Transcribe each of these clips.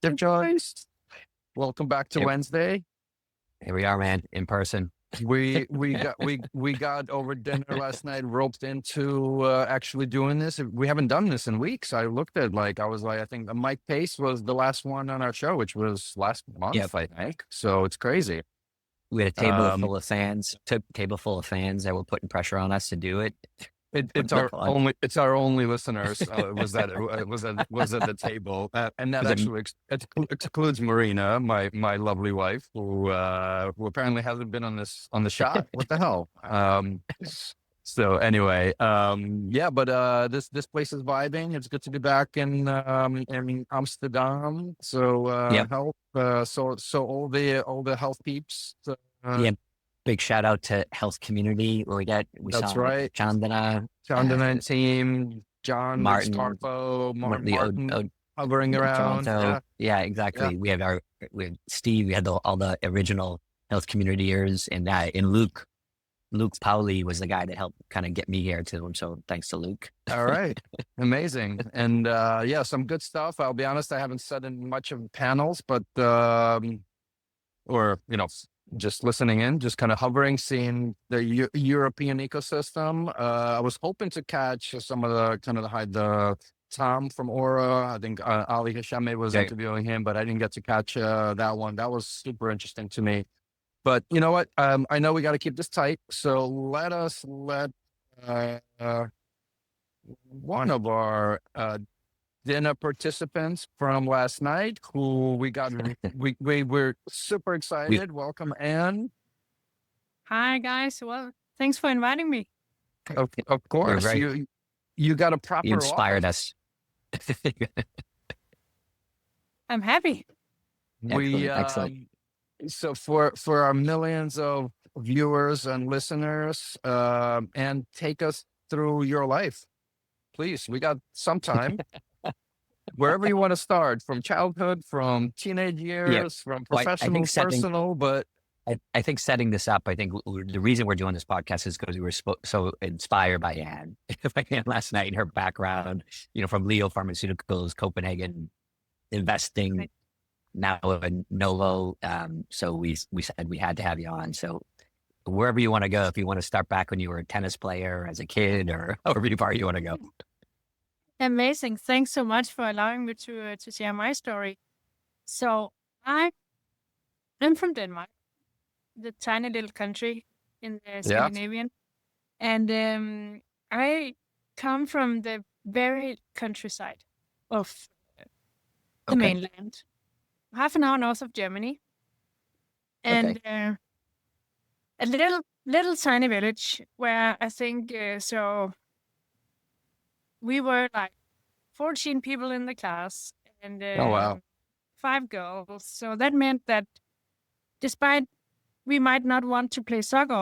Dear Joyce, welcome back to Here, Wednesday. here we are, man, in person. We got over dinner last night roped into actually doing this. We haven't done this in weeks. I looked at I was like, I think Mike Pace was the last one on our show, which was last Yep. month, I think. So it's crazy. We had a Um, table full of fans that were putting pressure on us to do it. it's Putting our up on, only listeners was at the table, and that was it, actually excludes Marina, my lovely wife, who apparently hasn't been on the shot. What the hell? So anyway, yeah, but this place is vibing. It's good to be back in Amsterdam. So yep. so all the health peeps. Yeah. Big shout out to health community where we That's saw right. Chandana, Chandana team, John, Rick Martin, Scarpo, the Martin hovering around. Toronto. Yeah, Yeah, yeah. exactly. We had Steve, we had all the original health communityers, and Luke Powley was the guy that helped kind of get me here too. So thanks to Luke. All right. Amazing. And yeah, some good stuff. I'll be honest, I haven't sat in much of panels, but or just listening in, just kind of hovering, seeing the European ecosystem. I was hoping to catch some of the Tom from Aura. I think Ali Hashemi was Okay. interviewing him, but I didn't get to catch that one. That was super interesting to me. But you know what? I know we got to keep this tight, so let uh, uh, one of our dinner participants from last night, who we were super We, excited. Welcome, Anne. Hi, guys. Well, thanks for inviting me. Of we're course, very, you got a you proper inspired office. us. I'm happy. We Excellent. so for our millions of viewers and listeners, and take us through your life, please. We got some time. Wherever you want to start, from childhood, from teenage Yeah. years, from Well, I professional, think personal, but I think setting this up, I think the reason we're doing this podcast is because we were so inspired by Anne, by Anne last night, her background, from LEO Pharmaceuticals, Copenhagen, investing, Right. now in Novo. So we said we had to have you on. So wherever you want to go, if you want to start back when you were a tennis player as a kid, or however far you want to go. Amazing. Thanks so much for allowing me to share my story. So I'm from Denmark, the tiny little country in the yeah, Scandinavian, and I come from the very countryside of the Okay. mainland, half an hour north of Germany, and a little tiny village where I think so. We were like 14 people in the class and oh wow, 5 girls. So that meant that despite we might not want to play soccer,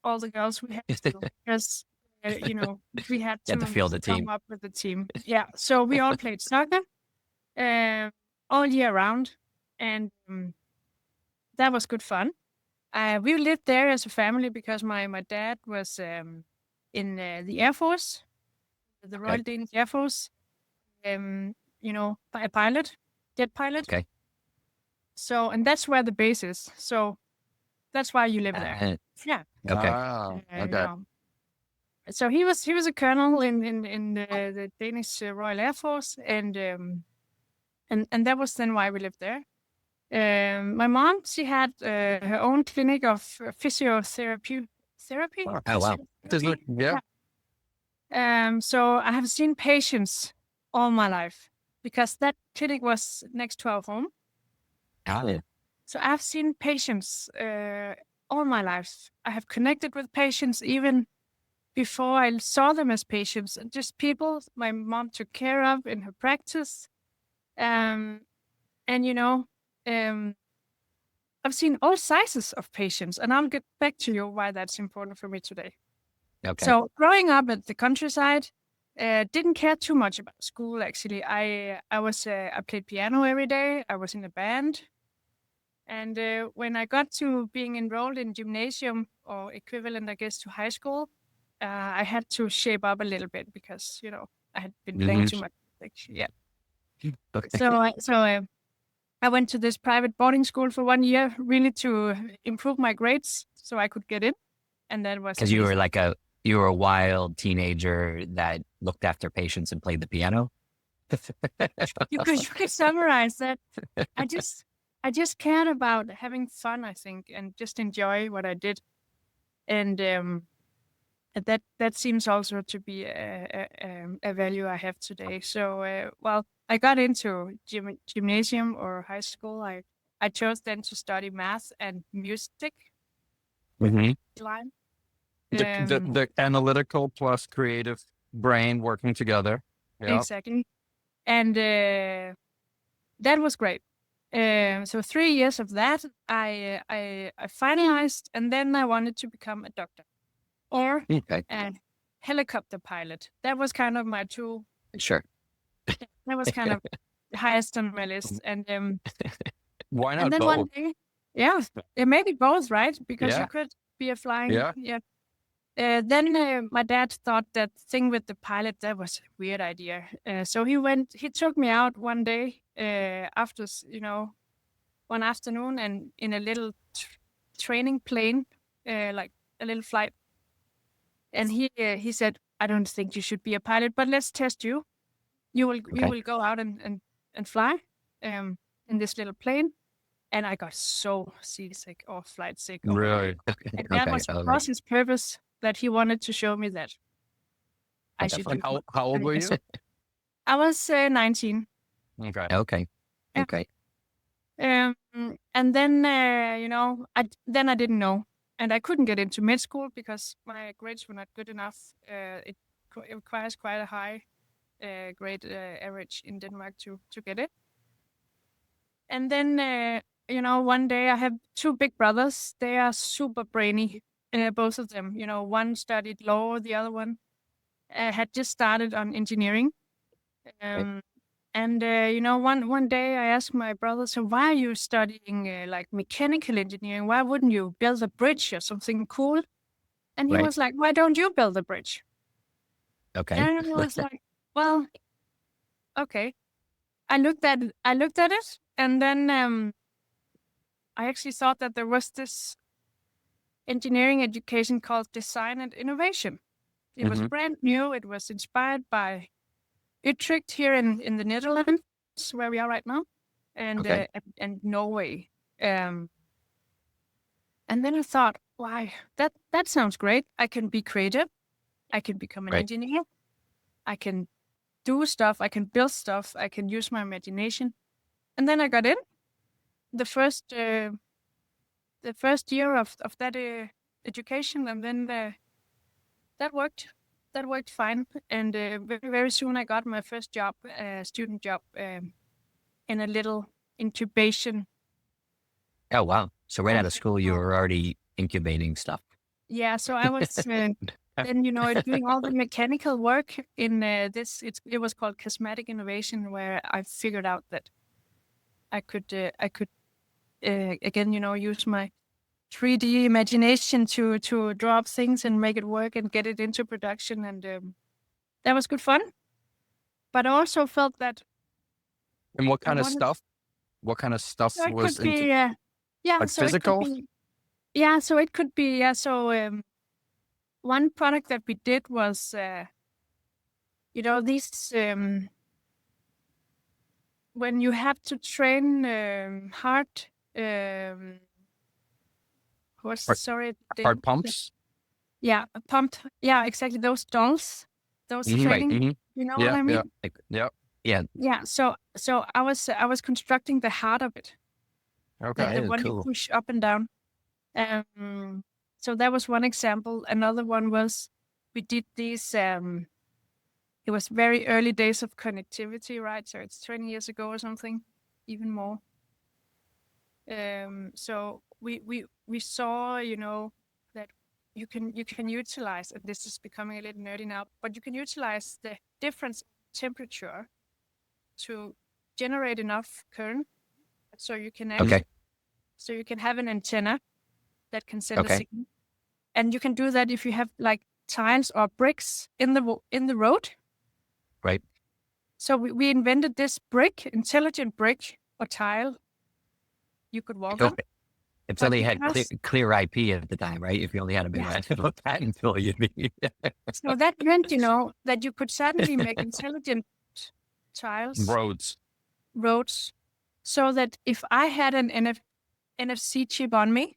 all the girls, we had to, because, we had You have to to field the come team. up with the team. Yeah. So we all played soccer all year round. And that was good fun. We lived there as a family because my dad was in the Air Force, the Royal Okay. Danish Air Force, a pilot, jet pilot. Okay. So, and that's where the base is. So that's why you live there. Yeah. Okay. okay. So he was a colonel in the Danish Royal Air Force, and that was then why we lived there. My mom, she had her own clinic of physiotherapy. Oh, wow. Yeah. So I have seen patients all my life because that clinic was next to our home. Yeah. So I've seen patients all my life. I have connected with patients even before I saw them as patients, just people my mom took care of in her practice. And, I've seen all sizes of patients, and I'll get back to you why that's important for me today. Okay. So growing up at the countryside, didn't care too much about school, actually. I played piano every day. I was in a band. And when I got to being enrolled in gymnasium, or equivalent, I guess, to high school, I had to shape up a little bit because, I had been playing too much. Yeah. Okay. So I went to this private boarding school for 1 year, really to improve my grades so I could get in. And that was Because you were amazing. you were a wild teenager that looked after patients and played the piano. You could summarize that. I just cared about having fun, I think, and just enjoy what I did. And that seems also to be a value I have today. So, well, I got into gymnasium or high school. I chose then to study math and music Mm-hmm. line. The analytical plus creative brain working together. Yeah. Exactly. And that was great. So 3 years of that, I finalized, and then I wanted to become a doctor or Okay. a helicopter pilot. That was kind of my two. Sure. That was kind of highest on my list. And Why not and then both? one day, yeah, maybe both, right? Because you Yeah. could be a flying, Yeah. Then my dad thought that thing with the pilot, that was a weird idea. So he took me out one day after, one afternoon, and in a little training plane, like a little flight. And he said, I don't think you should be a pilot, but let's test you. You will go out and fly in this little plane. And I got so seasick or flight sick. Really? And that was Okay. across his purpose that he wanted to show me that I should do. How old were you? I was 19. Okay. Okay. Yeah. Okay. And then, I didn't know. And I couldn't get into med school because my grades were not good enough. It requires quite a high grade average in Denmark to get it. And then, one day I have two big brothers. They are super brainy, both of them. One studied law, the other one had just started on engineering. And one day I asked my brother, so why are you studying like mechanical engineering? Why wouldn't you build a bridge or something cool? And he was like, why don't you build a bridge? Okay. And I was like, well, okay. I looked at it, and then I actually thought that there was this engineering education called design and innovation. It was brand new. It was inspired by Utrecht here in the Netherlands, where we are right now, and Norway. And then I thought, why, that sounds great. I can be creative. I can become an engineer. I can do stuff. I can build stuff. I can use my imagination. And then I got in. The first year of that education, and then that worked. That worked fine, and very, very soon I got my first job, student job, in a little incubation. Oh, wow. So right out of school, you were already incubating stuff. Yeah, so I was then, doing all the mechanical work in this. It was called cosmetic innovation, where I figured out that I could again, use my 3D imagination to draw up things and make it work and get it into production, and that was good fun. But I also felt that. And what kind of stuff? What kind of stuff So it was could be, like so physical? it could be, so it could be, so one product that we did was, these when you have to train heart. Heart pumps? Yeah, pumped. Yeah, exactly. Those dolls, those training. You know what I mean? Yeah. So I was constructing the heart of it. Okay. The one you push up and down. So that was one example. Another one was we did these. It was very early days of connectivity, right? So it's 20 years ago or something, even more. So we saw, that you can utilize, and this is becoming a little nerdy now, but you can utilize the difference in temperature to generate enough current, so you can so you can have an antenna that can send a signal, and you can do that if you have like tiles or bricks in the road. Right. So we invented this brick, intelligent brick or tile, you could walk Oh, on. If But somebody had because clear IP at the time, right? If you only had a big patent bill, you'd be. so that meant, that you could suddenly make intelligent tiles, roads, so that if I had an NFC chip on me,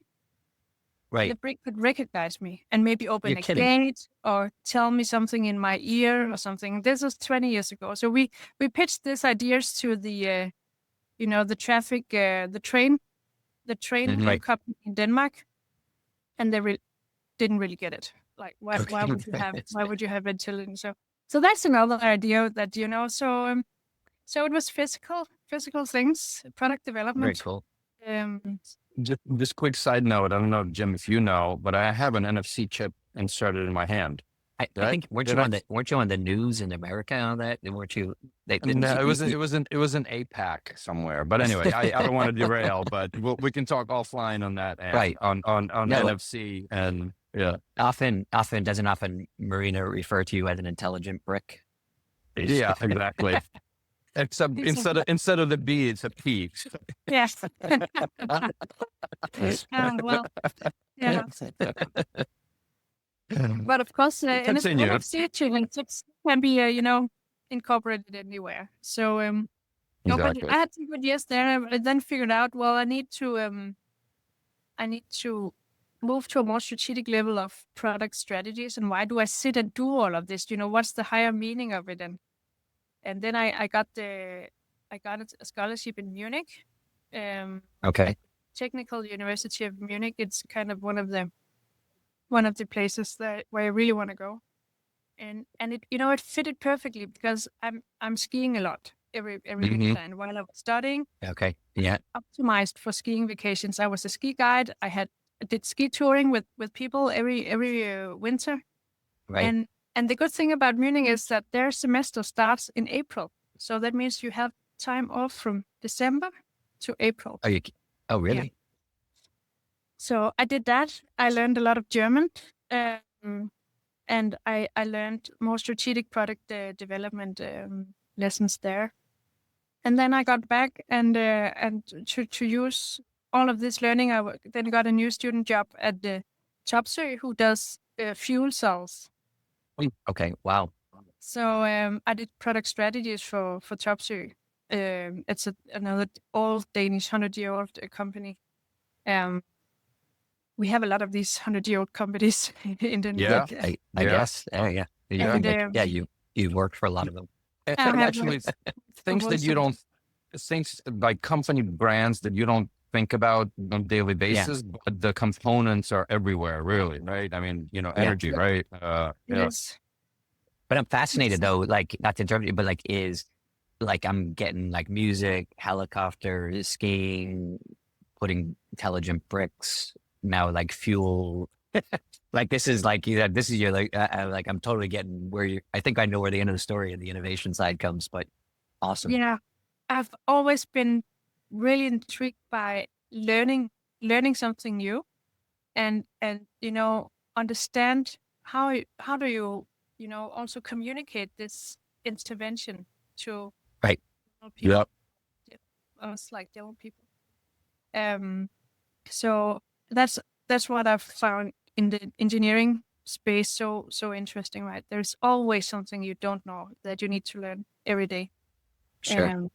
Right. the brick could recognize me and maybe open You're a kidding. gate or tell me something in my ear or something. This was 20 years ago. So we pitched these ideas to the the traffic, the train Right. company in Denmark, and they didn't really get it. Like, why Okay. why would you have intelligence? So that's another idea that so it was physical things, product Very development. cool. Just quick side note. I don't know, Jim, if you know, but I have an NFC chip inserted in my hand. I think weren't you on the news in America on that? Weren't you? No, it was an APAC somewhere. But anyway, I don't want to derail, but we can talk offline on that. Right. On No. NFC and yeah. Often Marina refer to you as an intelligent brick? Yeah, exactly. Except instead of the B, it's a P. Yes. Well, yeah. But of course, Continue. NFC chips can be, incorporated anywhere. So, no, but Exactly. I had some good years there. I then figured out, well, I need to move to a more strategic level of product strategies. And why do I sit and do all of this? What's the higher meaning of it? And then I got a scholarship in Munich. Okay. Technical University of Munich. It's kind of one of the places where I really want to go, and it it fitted perfectly because I'm skiing a lot every weekend while I was studying. Okay. Yeah. Optimized for skiing vacations. I was a ski guide. I did ski touring with people every winter, Right. and the good thing about Munich is that their semester starts in April, so that means you have time off from December to April. Oh, really? Yeah. So I did that. I learned a lot of German, and I learned more strategic product development lessons there. And then I got back and to use all of this learning, I then got a new student job at the Topsø, who does fuel cells. Okay. Wow. So I did product strategies for Topsø. It's another old Danish 100-year-old company. We have a lot of these 100-year-old companies in Denmark. Yeah. I guess. Yeah. You've worked for a lot of them. And actually, things like company brands that you don't think about on a daily basis, but the components are everywhere, really, right? I mean, energy, right? Yes. But I'm fascinated though, like not to interrupt you, but I'm getting like music, helicopters, skiing, putting intelligent bricks, now like fuel. Like this is your like I'm totally getting where I think I know where the end of the story and the innovation side comes, but awesome. Yeah. I've always been really intrigued by learning something new and understand how do you also communicate this intervention to people. Yep. Us like young people. So that's what I've found in the engineering space so interesting, right? There's always something you don't know that you need to learn every day. Sure.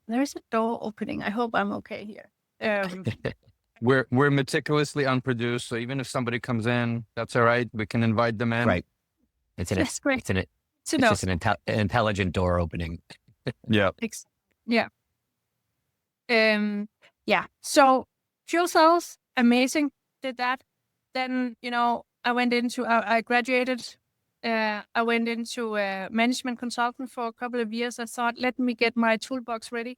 There is a door opening. I hope I'm okay here. We're meticulously unproduced, so even if somebody comes in, that's all right. We can invite them in. Right. That's great. It's just an intelligent door opening. Yeah. Yeah. Yeah. So fuel cells, amazing. Did that. Then, I graduated. I went into management consultant for a couple of years. I thought, let me get my toolbox ready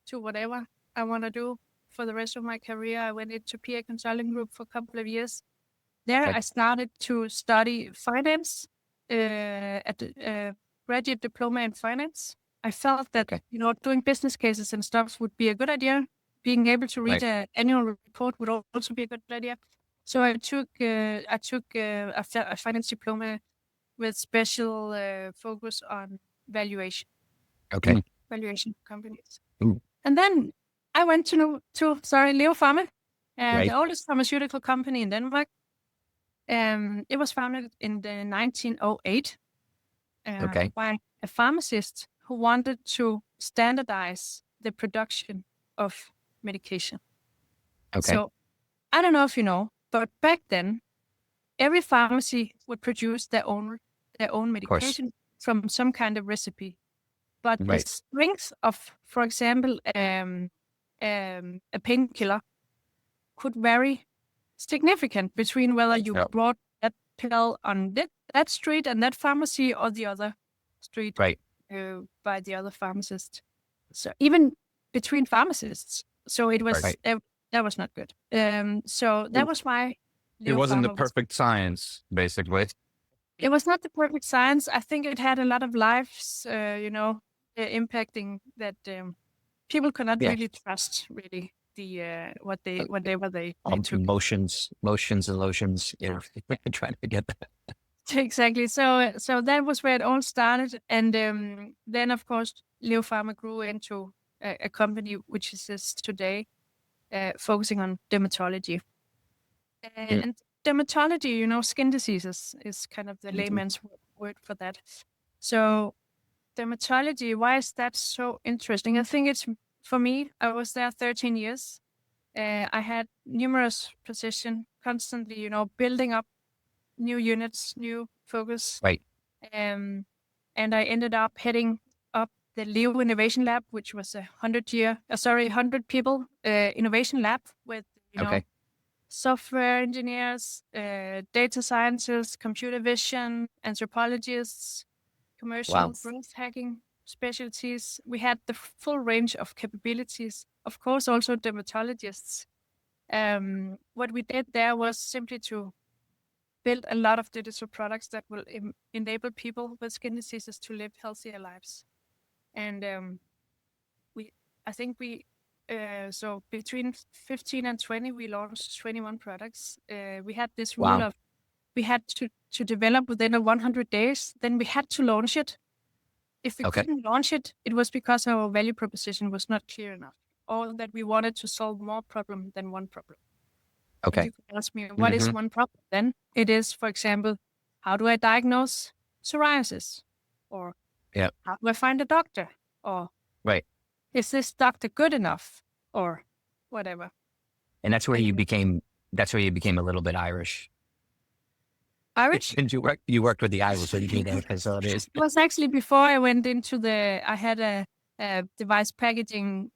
to whatever I want to do for the rest of my career. I went into PA Consulting Group for a couple of years. There, I started to study finance at the graduate diploma in finance. I felt that, doing business cases and stuff would be a good idea. Being able to read an annual report would also be a good idea. So I took a finance diploma with special focus on valuation. Okay. Valuation of companies. Ooh. And then I went to LEO Pharma, Right. the oldest pharmaceutical company in Denmark. It was founded in 1908 Okay. by a pharmacist who wanted to standardize the production of medication. Okay. So I don't know if you know, but back then, every pharmacy would produce their own Of course. medication from some kind of recipe. But the Right. strength of, for example, a painkiller could vary significant between whether you Yep. brought that pill on that street and that pharmacy or the other street Right. by the other pharmacist. So even between pharmacists. So it was Right. that was not good. So that was why It LEO wasn't the Pharma was. perfect science, basically. It was not the perfect science. I think it had a lot of lives, impacting that people could not Yeah. really trust really the whatever they All took. motions and lotions. You know, trying to get that. Exactly. So that was where it all started, and then of course LEO Pharma grew into a company which is today focusing on dermatology. And dermatology, skin diseases is kind of the layman's word for that. So dermatology, why is that so interesting? I think it's, for me, I was there 13 years. I had numerous positions, constantly, building up new units, new focus. Right. And I ended up heading up the LEO Innovation Lab, which was 100 people innovation lab with, Okay. software engineers, data scientists, computer vision, anthropologists, commercial Wow. growth hacking specialties. We had the full range of capabilities. Of course, also dermatologists. What we did there was simply to build a lot of digital products that will enable people with skin diseases to live healthier lives. And so between 15 and 20, we launched 21 products. We had this rule Wow. of we had to develop within 100 days. Then we had to launch it. If we Okay. couldn't launch it, it was because our value proposition was not clear enough, or that we wanted to solve more problem than one problem. And Okay. you could ask me, what is one problem then? It is, for example, how do I diagnose psoriasis? Or Yeah. how do I find a doctor? Or Right. is this doctor good enough? Or whatever. And that's where And you became. That's where you became a little bit Irish. Irish? And you worked with the Irish when you did that facilities. It was actually before I went into I had a device packaging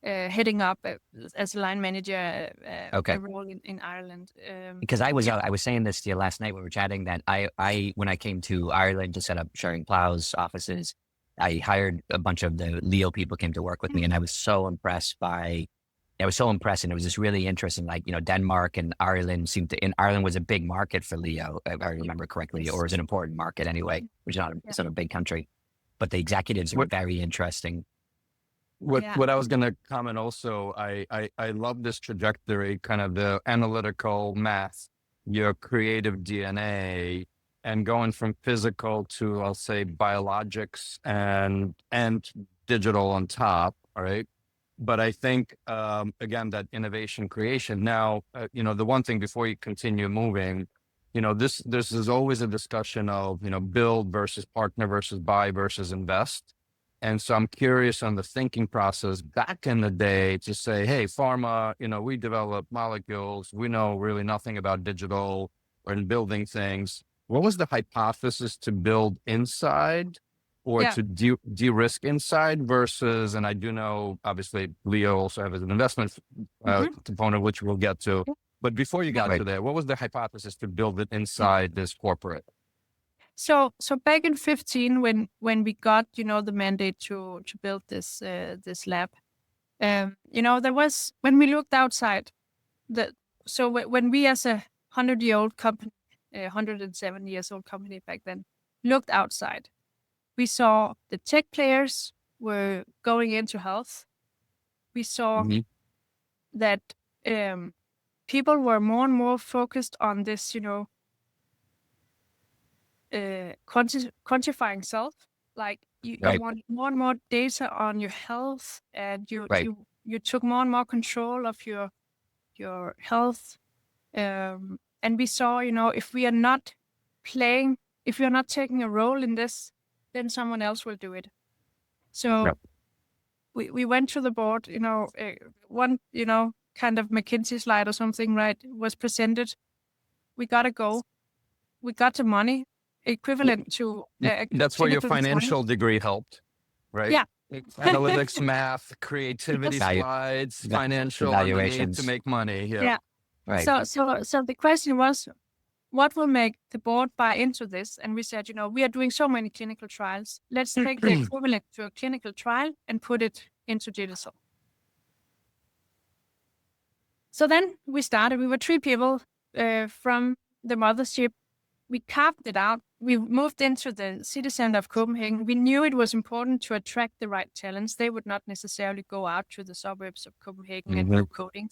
heading up as a line manager, Okay. a role in Ireland. Because I was saying this to you last night when we were chatting that I when I came to Ireland to set up Sharing Plough's offices, I hired a bunch of the LEO people came to work with me, and I was so impressed and it was just really interesting. Like, Denmark and Ireland Ireland was a big market for LEO, if I remember correctly, Yes. or was an important market anyway, which is it's not a big country, but the executives were very interesting. What I was going to comment also, I love this trajectory, kind of the analytical math, your creative DNA, and going from physical to, I'll say, biologics and digital on top. All right. But I think, again, that innovation creation. Now, the one thing before you continue moving, this is always a discussion of, build versus partner versus buy versus invest. And so I'm curious on the thinking process back in the day to say, hey, pharma, we develop molecules. We know really nothing about digital or in building things. What was the hypothesis to build inside or to de-risk inside versus, and I do know, obviously, LEO also has an investment component, which we'll get to. But before you got to there, what was the hypothesis to build it inside this corporate? So back in 2015, when we got the mandate to build this lab, there was, when we looked outside, when we as a 100-year-old company, 107 years old company back then, looked outside, we saw the tech players were going into health. We saw that people were more and more focused on this, quantifying self, Like you Right. want more and more data on your health, and Right. you took more and more control of your health. And we saw, if we are not playing, if we are not taking a role in this, then someone else will do it. So Yep. we went to the board, one, kind of McKinsey slide or something, right, was presented. We got to go. We got the money equivalent to a That's where your clinical trial. financial degree helped, right? Yeah. Analytics, math, creativity Value- slides, the financial underneath to valuations. make money. Yeah. Yeah. Right. So the question was, what will make the board buy into this? And we said, we are doing so many clinical trials. Let's take the equivalent to a clinical trial and put it into digital. So then we started. We were 3 people from the mothership. We carved it out. We moved into the city center of Copenhagen. We knew it was important to attract the right talents. They would not necessarily go out to the suburbs of Copenhagen and do coding.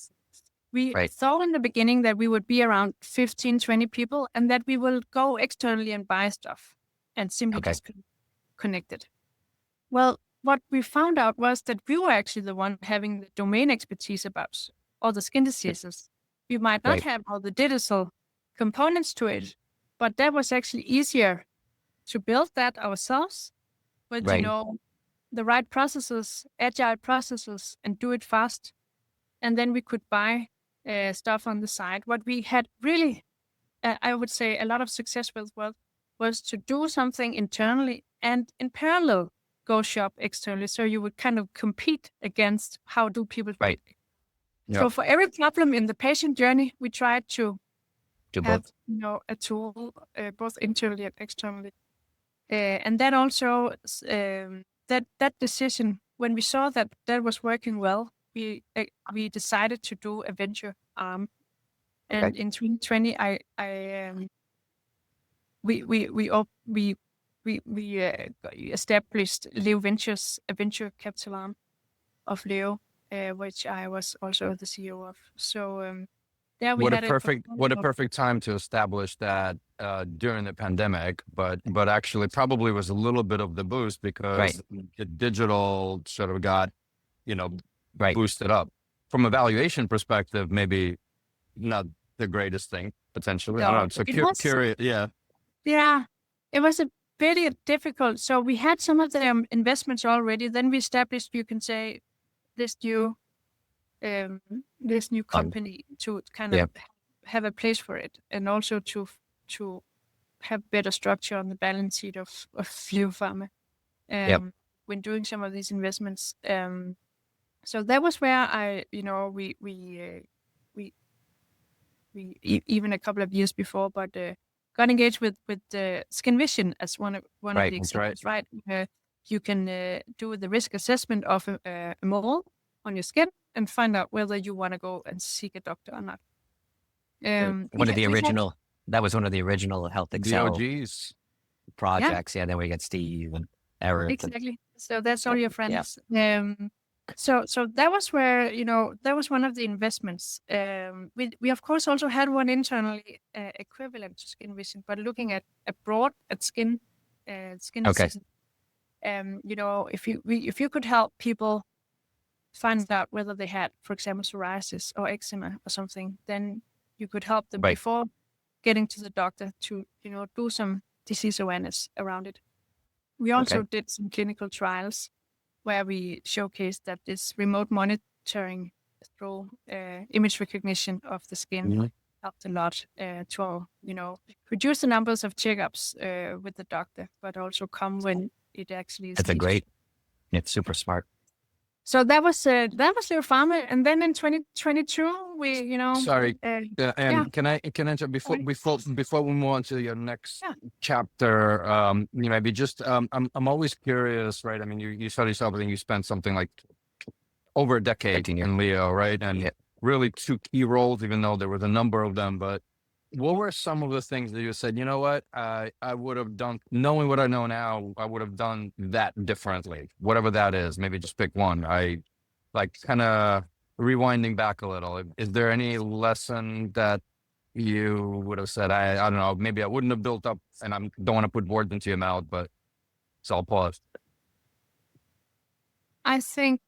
We thought in the beginning that we would be around 15, 20 people, and that we will go externally and buy stuff and simply just connect it. Well, what we found out was that we were actually the one having the domain expertise about all the skin diseases. We might not have all the digital components to it, but that was actually easier to build that ourselves with, the right processes, agile processes, and do it fast. And then we could buy stuff on the side. What we had really, I would say, a lot of success with was to do something internally and in parallel go shop externally. So you would kind of compete against how do people do it. Yep. So for every problem in the patient journey, we tried to have a tool both internally and externally. And then also that decision, when we saw that was working well, we decided to do a venture arm, and in 2020, we established LEO Ventures, a venture capital arm of LEO, which I was also the CEO of. So there we had what a perfect time to establish that during the pandemic, but actually probably was a little bit of the boost because the digital sort of got boosted up. From a valuation perspective, maybe not the greatest thing potentially. No, I don't know. So curious, yeah, it was a very difficult. So we had some of the investments already. Then we established, you can say, this new company to kind of have a place for it, and also to have better structure on the balance sheet of LEO Pharma when doing some of these investments. So that was where we even a couple of years before, but got engaged with Skin Vision as one of the examples. Right, you can do the risk assessment of a mole on your skin and find out whether you want to go and seek a doctor or not. That was one of the original Health Excel DOGs projects. Yeah, then we got Steve and Eric. Exactly. So that's all your friends. So that was where, that was one of the investments. We of course also had one internally equivalent to Skin Vision, but looking at skin disease. If you could help people find out whether they had, for example, psoriasis or eczema or something, then you could help them before getting to the doctor to, do some disease awareness around it. We also did some clinical trials where we showcased that this remote monitoring through image recognition of the skin helped a lot to, reduce the numbers of checkups with the doctor, but also come when it actually is. It's super smart. So that was LEO Pharma, and then in 2022 we, Sorry, can I interrupt before we move on to your next chapter? Maybe just I'm always curious, right? I mean, you studied something, you spent something like over a decade in LEO, right? And really 2 key roles, even though there was a number of them. But what were some of the things that you said, you know what, I would have done, knowing what I know now, I would have done that differently, whatever that is, maybe just pick one. I like kind of rewinding back a little. Is there any lesson that you would have said, I don't know, maybe I wouldn't have built up, and I don't want to put words into your mouth, but So I'll pause. I think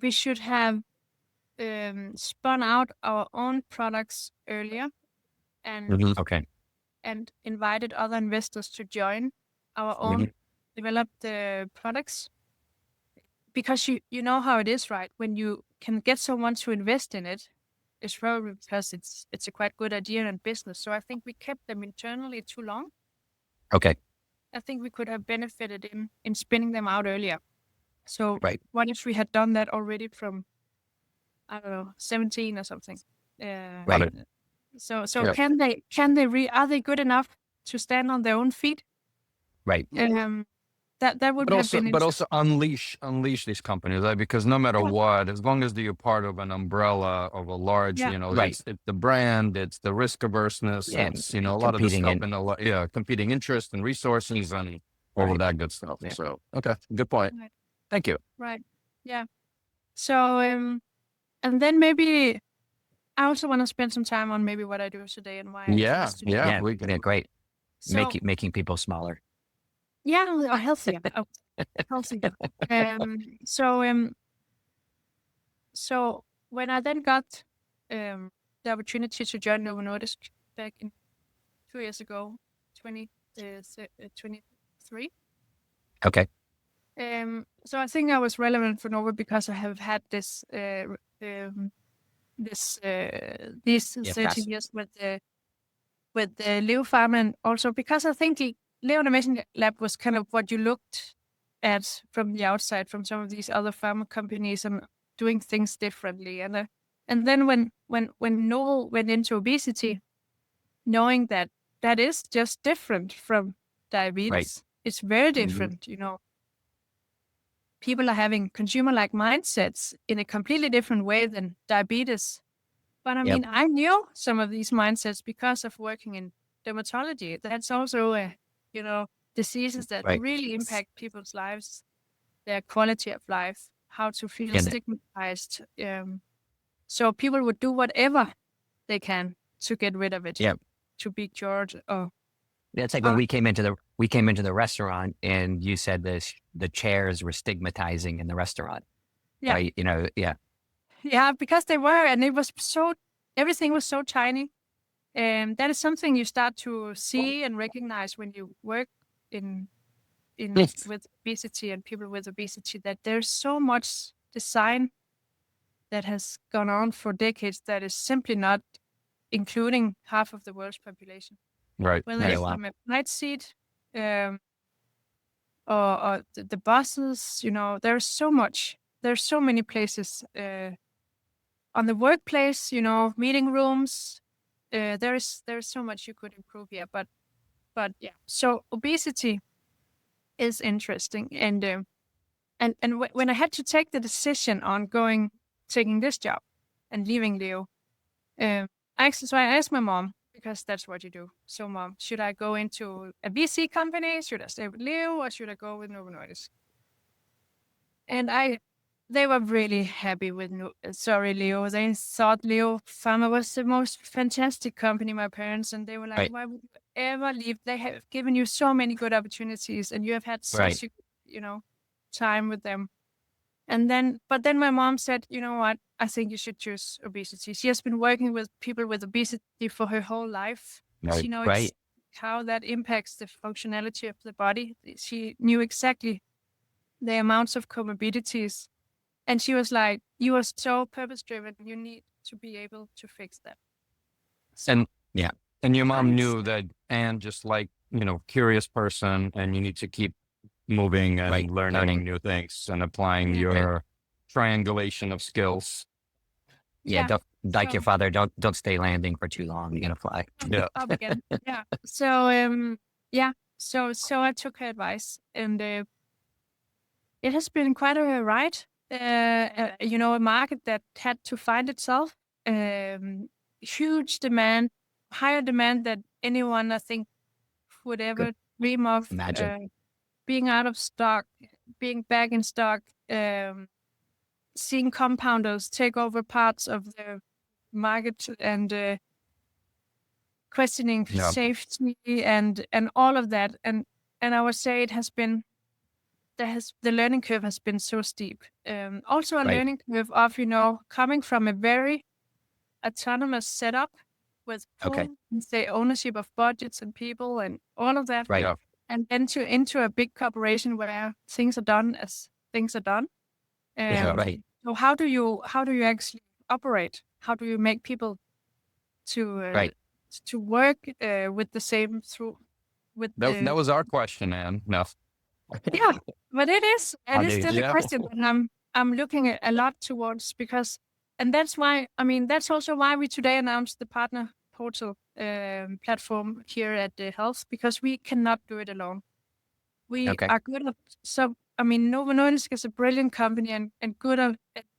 we should have spun out our own products earlier and Okay. and invited other investors to join our own developed products. Because you know how it is, right? When you can get someone to invest in it, it's probably because it's a quite good idea and business. So I think we kept them internally too long. Okay. I think we could have benefited in spinning them out earlier. So Right. what if we had done that already from, I don't know, 17 or something? Right. So Yeah. are they good enough to stand on their own feet? Right. That would have been but also unleash these companies, right? Because no matter what, as long as you're part of an umbrella of a large, Yeah. you know, Right. it's the brand, it's the risk averseness, Yeah, it's, you know, a lot of the competing stuff in- and competing interest and resources and all Right. of that good stuff. Yeah. So, okay, good point. Right. Thank you. Right. Yeah. So and then maybe I also want to spend some time on maybe what I do today and why I chose to do Yeah, Yeah. we can. Yeah. Great. So Making people smaller. yeah, or healthier. Healthier. So when I then got the opportunity to join Novo Nordisk back in 2 years ago, 2023. Okay. So I think I was relevant for Novo because I have had these 13 years with the LEO Pharma, and also because I think the LEO Innovation Lab was kind of what you looked at from the outside from some of these other pharma companies and doing things differently. And then when Novo went into obesity, knowing that is just different from diabetes, Right. it's very different. You know, people are having consumer-like mindsets in a completely different way than diabetes. But I mean, I knew some of these mindsets because of working in dermatology. That's also diseases that Right. really impact people's lives, their quality of life, how to feel stigmatized. So people would do whatever they can to get rid of it, to be cured. Or Yeah, it's like when we came into the restaurant and you said the chairs were stigmatizing in the restaurant. Yeah. Right? You know, yeah. Yeah, because they were, and it was everything was so tiny. That is something you start to see and recognize when you work with obesity and people with obesity, that there's so much design that has gone on for decades that is simply not including half of the world's population. Right. Whether it's from a flight seat or the buses, you know, there's so many places on the workplace, you know, meeting rooms. There's so much you could improve here, but yeah. So obesity is interesting, and when I had to take the decision on taking this job and leaving Leo, I asked my mom, because that's what you do. So, Mom, should I go into a VC company? Should I stay with Leo, or should I go with Novo Nordisk? And they were really happy with Leo. They thought LEO Pharma was the most fantastic company, my parents, and they were like, why would you ever leave? They have given you so many good opportunities, and you have had such a, time with them. But then my mom said, you know what? I think you should choose obesity. She has been working with people with obesity for her whole life. She knows how that impacts the functionality of the body. She knew exactly the amounts of comorbidities. And she was like, you are so purpose-driven. You need to be able to fix that. So, and your mom knew that, and just like, you know, curious person, and you need to keep moving and learning new things and applying your triangulation of skills. Yeah, don't, like your father, don't stay landing for too long. You're gonna fly. Up again. Yeah. So so I took her advice, and it has been quite a ride. A market that had to find itself. Huge demand, higher demand than anyone I think would ever dream of. Imagine. Being out of stock, being back in stock, seeing compounders take over parts of the market, and questioning safety and all of that. And And I would say the learning curve has been so steep. Also a learning curve of, coming from a very autonomous setup with full, say, ownership of budgets and people and all of that. Right. Yeah. And then into a big corporation where things are done as things are done. Right. So how do you actually operate? How do you make people to work with the same through with That was our question, Anne. No. yeah, but it is still a Yeah. question that I'm looking at a lot towards, because, and that's why, that's also why we today announced the partner portal platform here at the Health, because we cannot do it alone. We are good at Novo Nordisk is a brilliant company and good at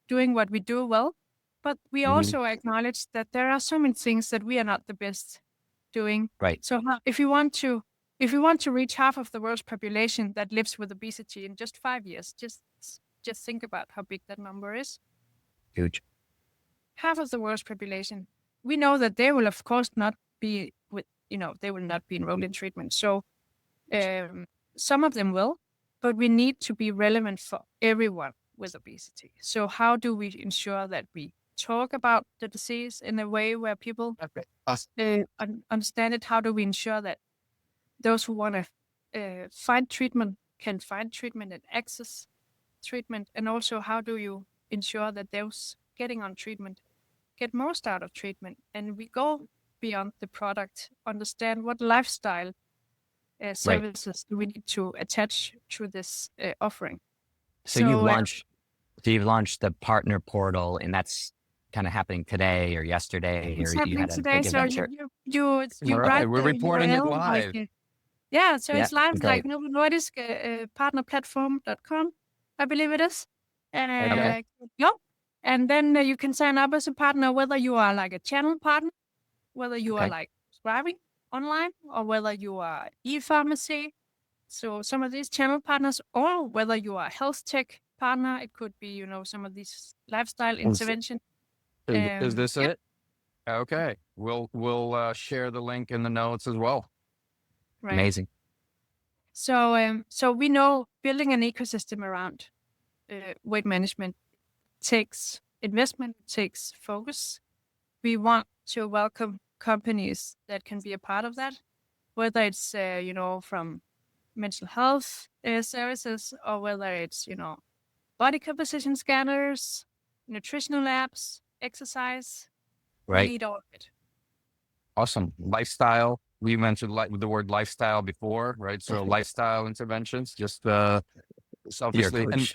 doing what we do well, but we also acknowledge that there are so many things that we are not the best doing. Right. So if we want to reach half of the world's population that lives with obesity in just 5 years, just think about how big that number is. Huge. Half of the world's population. We know that they will, of course, not be they will not be enrolled in treatment. So some of them will, but we need to be relevant for everyone with obesity. So how do we ensure that we talk about the disease in a way where people understand it? How do we ensure that those who want to find treatment can find treatment and access treatment? And also, how do you ensure that those getting on treatment get most out of treatment? And we go beyond the product, understand what lifestyle services do we need to attach to this offering. So you've launched the partner portal, and that's kind of happening today or yesterday, or you had a today, big event. so you right, we're reporting it live. It's live, great. like Novo Nordisk partnerplatform.com, I believe it is. And then you can sign up as a partner, whether you are like a channel partner, whether you are like prescribing online, or whether you are e-pharmacy. So some of these channel partners, or whether you are a health tech partner, it could be, some of these lifestyle intervention. Is this it? Okay. We'll share the link in the notes as well. Right. Amazing. So we know building an ecosystem around weight management takes investment, takes focus. We want to welcome companies that can be a part of that, whether it's from mental health services, or whether it's body composition scanners, nutritional apps, exercise. Right. We need all of it. Awesome. Lifestyle. We mentioned the word lifestyle before, right? So lifestyle interventions, just selfishly, and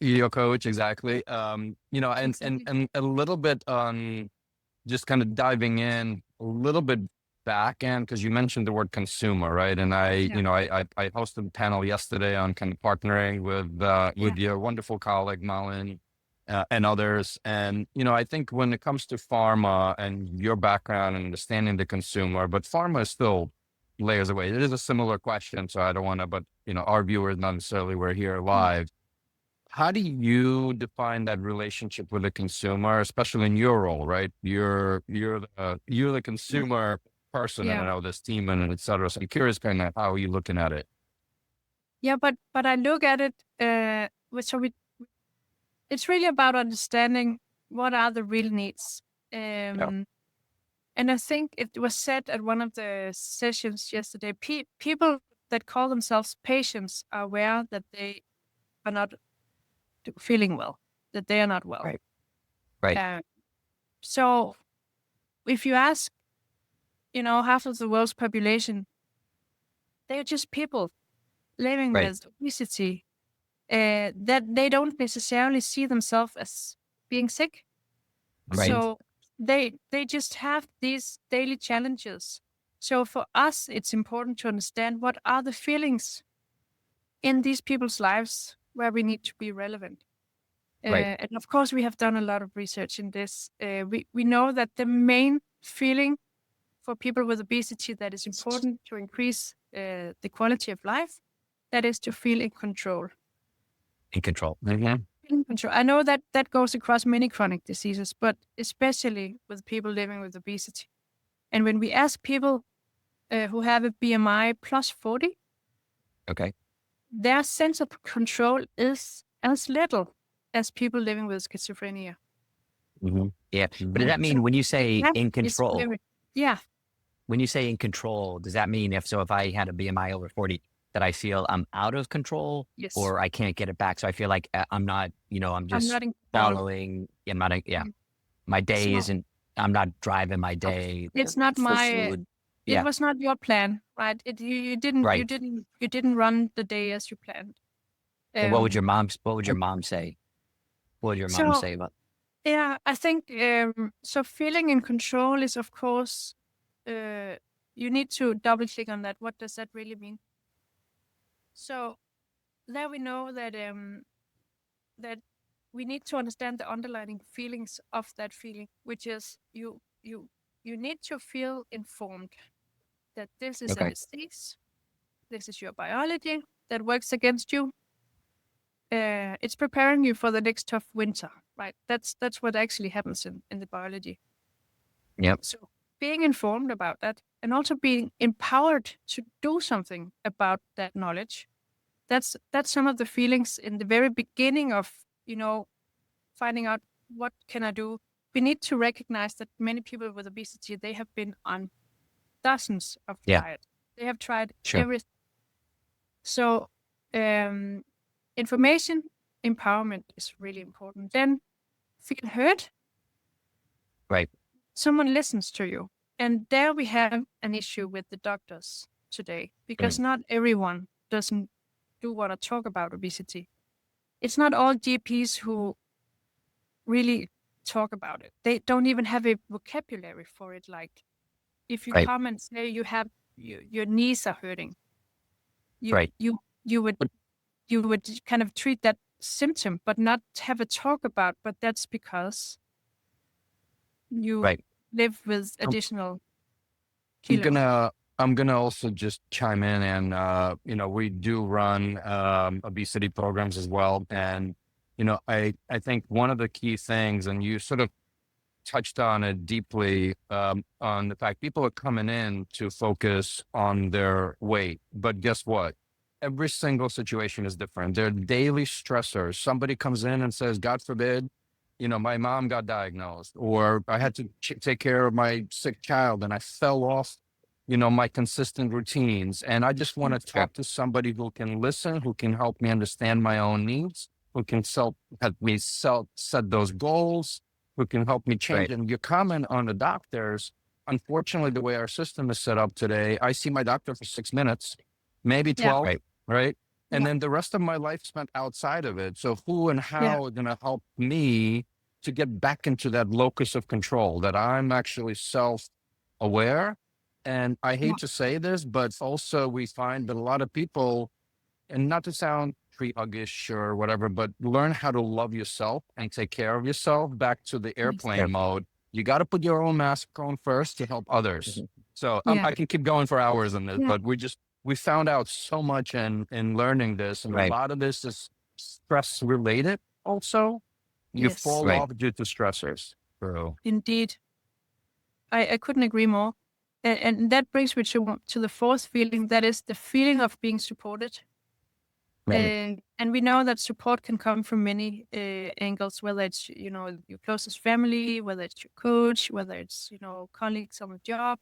your coach, exactly. And a little bit on just kind of diving in a little bit back end, because you mentioned the word consumer, right? And I hosted a panel yesterday on kind of partnering with your wonderful colleague Malin and others. And I think when it comes to pharma and your background and understanding the consumer, but pharma is still layers away. It is a similar question, so I don't want to, but our viewers not necessarily were here live. How do you define that relationship with the consumer, especially in your role, right? You're the consumer person, and I know this team and et cetera. So I'm curious kind of how are you looking at it? Yeah, but I look at it, it's really about understanding what are the real needs. And I think it was said at one of the sessions yesterday, people that call themselves patients are aware that they are not feeling well, that they are not well. Right. So if you ask, half of the world's population, they are just people living with obesity, that they don't necessarily see themselves as being sick. Right. So they just have these daily challenges. So for us, it's important to understand what are the feelings in these people's lives where we need to be relevant. And of course, we have done a lot of research in this. We know that the main feeling for people with obesity that is important to increase the quality of life, that is to feel in control. In control. In control. I know that goes across many chronic diseases, but especially with people living with obesity. And when we ask people who have a BMI plus 40, Okay. their sense of control is as little as people living with schizophrenia. Yeah. But does that mean So when you the say gap in is control, yeah, when you say in control, does that mean if I had a BMI over 40, that I feel I'm out of control yes. or I can't get it back? So I feel like I'm not, I'm I'm just not in control. following, I'm not, Mm. my day So isn't, I'm not driving my day it's not for my. food. It Yeah. was not your plan, right? You Right. didn't run the day as you planned. And what would your Um. mom say? What would your mom So say about? yeah, I think so. Feeling in control is, of course, you need to double click on that. What does that really mean? So there we know that we need to understand the underlying feelings of that feeling, which is you need to feel informed that this is a Okay. disease, this is your biology that works against you. It's preparing you for the next tough winter, right? That's what actually happens in the biology. Yep. So being informed about that and also being empowered to do something about that knowledge. That's some of the feelings in the very beginning of, finding out what can I do. We need to recognize that many people with obesity, they have been on dozens of Yeah. diets. They have tried Sure. everything. So information empowerment is really important. Then feel heard. Right. Someone listens to you. And there we have an issue with the doctors today because not everyone doesn't do want to talk about obesity. It's not all GPs who really talk about it. They don't even have a vocabulary for it. Like if you Right. come and say you have your knees are hurting, Right. you would kind of treat that symptom, but not have a talk about. But that's because you Right. live with I'm, additional I'm kilos. gonna also just chime in and we do run obesity programs as well. And I think one of the key things, and you sort of touched on it deeply, on the fact people are coming in to focus on their weight. But guess what? Every single situation is different. They're daily stressors. Somebody comes in and says, God forbid, my mom got diagnosed, or I had to take care of my sick child and I fell off, my consistent routines. And I just want to talk to somebody who can listen, who can help me understand my own needs, who can help me set those goals, who can help me change. Right. And your comment on the doctors, unfortunately, the way our system is set up today, I see my doctor for 6 minutes, maybe 12, Right. right? And Yeah. then the rest of my life spent outside of it. So who and Yeah. how are going to help me to get back into that locus of control, that I'm actually self-aware? And I hate to say this, but also we find that a lot of people, and not to sound tree-huggish or whatever, but learn how to love yourself and take care of yourself. Back to the airplane mode. You got to put your own mask on first to help others. So Yeah. I can keep going for hours on this, Yeah. but we found out so much in learning this, and Right. a lot of this is stress related. Also, you Yes. fall Right. off due to stressors. So Indeed. I couldn't agree more. And that brings me to the fourth feeling, that is the feeling of being supported. Right. And we know that support can come from many angles, whether it's, your closest family, whether it's your coach, whether it's, colleagues on the job.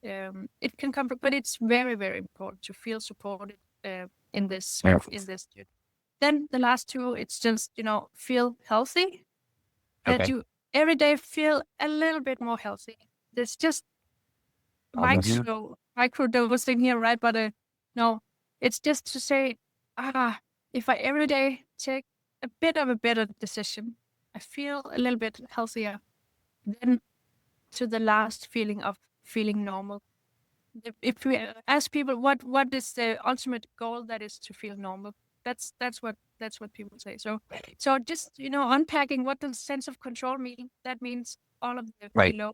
It can come from, but it's very, very important to feel supported in this. Yeah. Then the last two, it's just, feel healthy. That Okay. you every day feel a little bit more healthy. There's just micro dosing here, right? But no, it's just to say, if I every day take a bit of a better decision, I feel a little bit healthier. Then to the last feeling of feeling normal. If we ask people what is the ultimate goal, that is to feel normal. That's what people say. So just unpacking what does sense of control mean. That means all of the Right. below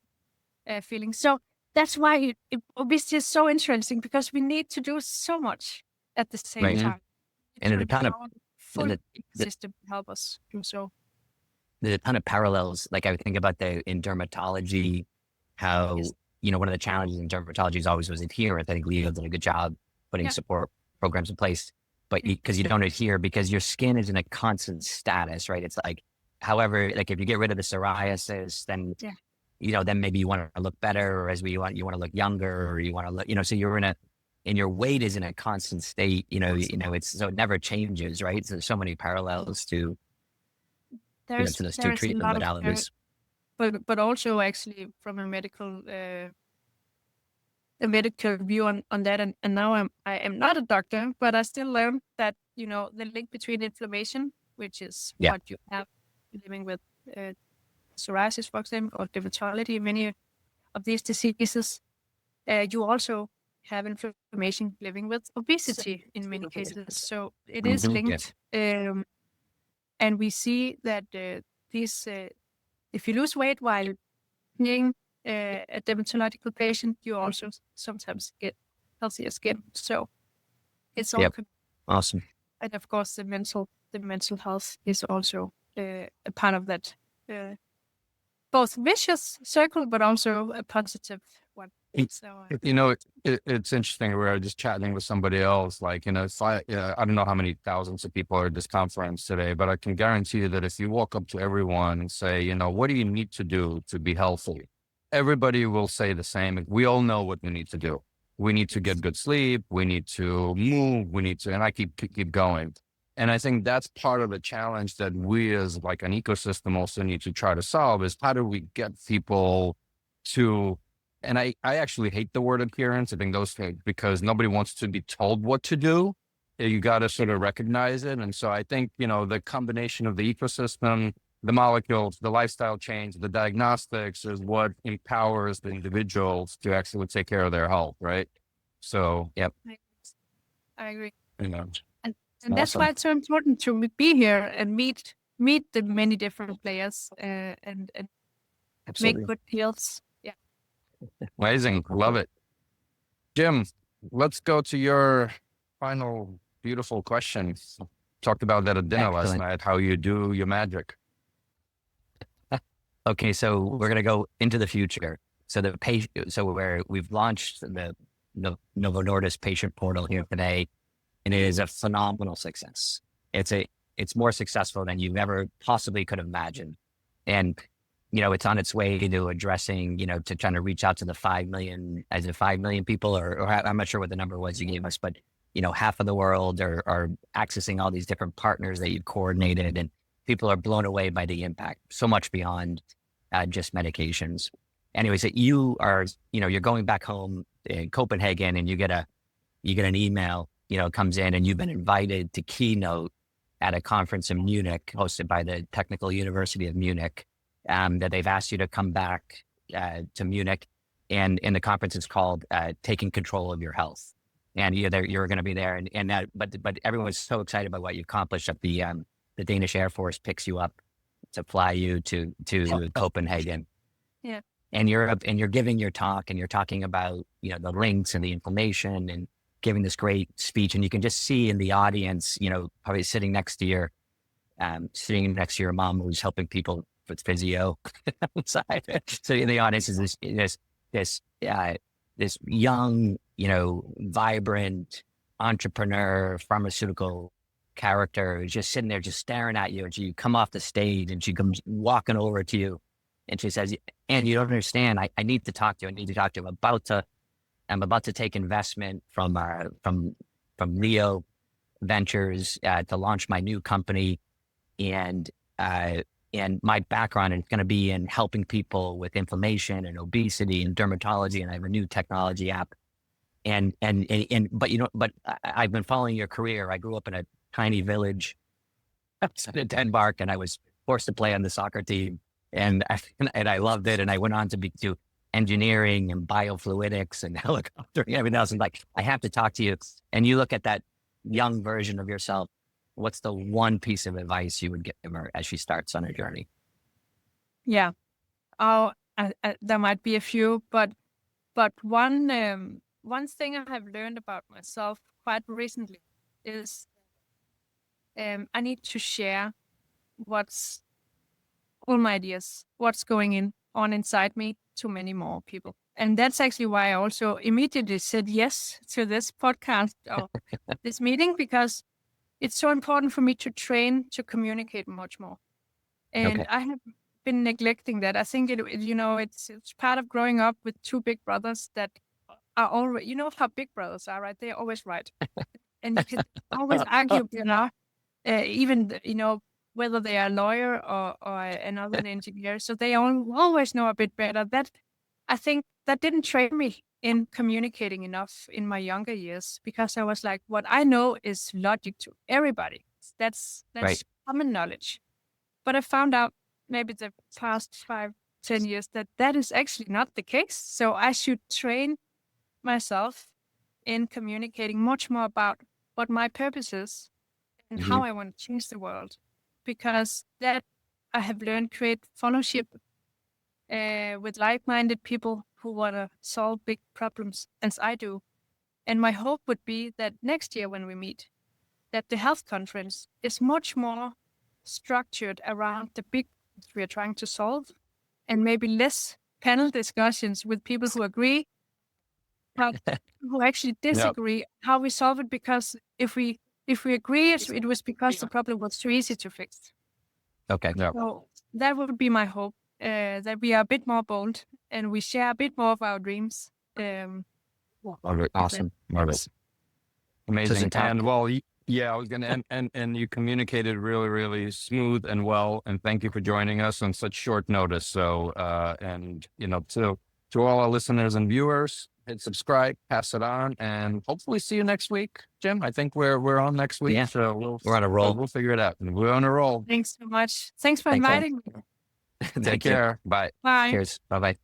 feelings. So that's why obesity is so interesting, because we need to do so much at the same Right. time. And To it kind of, empower the full and ecosystem to help us do so. there's a ton of parallels. Like I would think about in dermatology, how, Yes. one of the challenges in dermatology is always was adherence. I think Leo did a good job putting Yeah. support programs in place, but because you don't adhere, because your skin is in a constant status, right? It's like, however, like if you get rid of the psoriasis, then, then maybe you want to look better, or you want to look younger, or you want to look, so you're and your weight is in a constant state, so it never changes, right? So there's so many parallels to, to those two treatment modalities. But also actually from a medical view on that, and now I am not a doctor, but I still learned that the link between inflammation, which is what you have living with psoriasis, for example, or dermatology, many of these diseases, you also have inflammation living with obesity in many cases. So it is linked, and we see that these if you lose weight while being a dermatological patient, you also sometimes get healthier skin. So it's all awesome. And of course, the mental health is also a part of that, both vicious circle, but also a positive one. So it's interesting. We were just chatting with somebody else. Like, it's like, I don't know how many thousands of people are at this conference today, but I can guarantee you that if you walk up to everyone and say, what do you need to do to be healthy? Everybody will say the same. We all know what we need to do. We need to get good sleep. We need to move. We need to, and I keep going. And I think that's part of the challenge that we as like an ecosystem also need to try to solve, is how do we get people to, and I actually hate the word adherence. I think those things, because nobody wants to be told what to do. You got to sort of recognize it. And so I think, the combination of the ecosystem, the molecules, the lifestyle change, the diagnostics is what empowers the individuals to actually take care of their health, right? So, I agree. And awesome. That's why it's so important to be here and meet the many different players and make good deals. Yeah. Amazing. Love it. Jim, let's go to your final beautiful question. Talked about that at dinner last night, how you do your magic. Okay, so we're gonna go into the future. So where we've launched the Novo Nordisk patient portal here today, and it is a phenomenal success. It's more successful than you ever possibly could have imagined, and it's on its way to addressing, to trying to reach out to the 5 million, as in 5 million people, or I'm not sure what the number was you gave us, but half of the world are accessing all these different partners that you've coordinated, and people are blown away by the impact, so much beyond just medications. Anyways, you are, you're going back home in Copenhagen, and you get an email, comes in, and you've been invited to keynote at a conference in Munich hosted by the Technical University of Munich, that they've asked you to come back to Munich. And the conference is called Taking Control of Your Health. And you're going to be there. But everyone's so excited about what you accomplished that the Danish Air Force picks you up to fly you to Copenhagen. Yeah. And you're giving your talk, and you're talking about, the links and the information, and giving this great speech. And you can just see in the audience, probably sitting next to your mom, who's helping people with physio outside. So in the audience is this young, vibrant entrepreneur, pharmaceutical character who's just sitting there, just staring at you. And you come off the stage, and she comes walking over to you, and she says, "And you don't understand. I need to talk to you. I need to talk to you. I'm about to take investment from LEO Ventures to launch my new company, and my background is going to be in helping people with inflammation and obesity and dermatology, and I have a new technology app. But I've been following your career. I grew up in a tiny village outside of Denmark, and I was forced to play on the soccer team, and I loved it. And I went on to do engineering and biofluidics and helicoptering and everything else. And like, I have to talk to you." And you look at that young version of yourself. What's the one piece of advice you would give her as she starts on her journey? Yeah. There might be a few, but one thing I have learned about myself quite recently is I need to share all my ideas, what's going on inside me, to many more people. And that's actually why I also immediately said yes to this podcast or this meeting, because it's so important for me to train to communicate much more. And I have been neglecting that. I think it's part of growing up with two big brothers that are always, you know how big brothers are, right? They're always right. And you can always argue, even, whether they are a lawyer or another engineer. So they always know a bit better. That, I think, that didn't train me in communicating enough in my younger years, because I was like, what I know is logic to everybody. That's Right. common knowledge. But I found out maybe the past 5-10 years that is actually not the case. So I should train myself in communicating much more about what my purpose is and how I want to change the world, because that I have learned create fellowship with like-minded people who want to solve big problems as I do. And my hope would be that next year when we meet, that the health conference is much more structured around the big problems we are trying to solve, and maybe less panel discussions with people who agree, who actually disagree, how we solve it. Because if we agree, it was because the problem was too easy to fix. Okay. Yeah. So that would be my hope, that we are a bit more bold and we share a bit more of our dreams. Awesome. Marvelous. Amazing. Tom- And well, I was going to, and you communicated really, really smooth and well. And thank you for joining us on such short notice. So, to all our listeners and viewers, hit subscribe, pass it on, and hopefully see you next week, Jim. I think we're on next week. Yeah. So We're on a roll. We'll figure it out. We're on a roll. Thanks so much. Thanks for Thanks, inviting me. Take care. Bye. Bye. Cheers. Bye-bye.